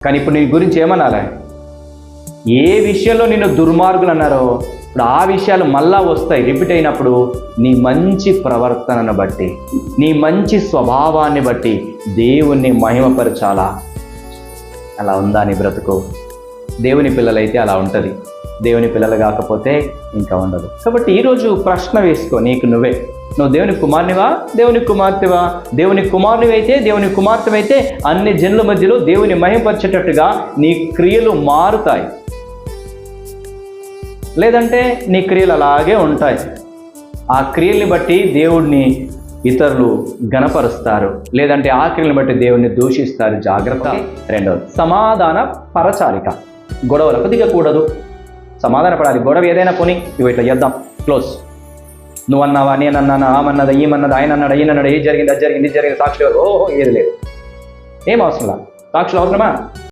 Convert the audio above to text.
కానీ ఇప్పుడు నీ గురించి ఏమనాలి? ఏ విషయంలో నిన్ను దుర్మార్గులు అన్నారో ఇప్పుడు ఆ విషయాలు మళ్ళా వస్తాయి. రిపీట్ అయినప్పుడు నీ మంచి ప్రవర్తనను బట్టి, నీ మంచి స్వభావాన్ని బట్టి దేవుణ్ణి మహిమపరచాలా. అలా ఉందా నీ బ్రతుకు? దేవుని పిల్లలైతే అలా ఉంటుంది, దేవుని పిల్లలు కాకపోతే ఇంకా ఉండదు. కాబట్టి ఈరోజు ప్రశ్న వేసుకో నీకు నువ్వే. నువ్వు దేవుని కుమారునివా, దేవుని కుమార్తెవా? దేవుని కుమారునివైతే, దేవుని కుమార్తెవైతే అన్ని జనుల మధ్యలో దేవుని మహిమపరిచేటట్టుగా నీ క్రియలు మారుతాయి. లేదంటే నీ క్రియలు అలాగే ఉంటాయి. ఆ క్రియల్ని బట్టి దేవుడిని ఇతరులు గణపరుస్తారు, లేదంటే ఆ క్రియలను బట్టి దేవుడిని దూషిస్తారు. జాగ్రత్త. రెండవది, సమాధాన పరచాలిక. గొడవలకు దిగకూడదు, సమాధాన పడాలి. గొడవ ఏదైనా పోనీ ఇవి ఇట్లా చేద్దాం, క్లోజ్. నువ్వన్నావా, నేనన్నానా, ఆమన్నదా, ఈమన్నదా, ఆయన అన్నాడు, ఈయనన్నాడు, ఏది జరిగింది, అది జరిగింది, ఇది జరిగింది, సాక్షులు ఓహో ఏది లేదు. ఏం అవసరం? సాక్షులు అవసరమా?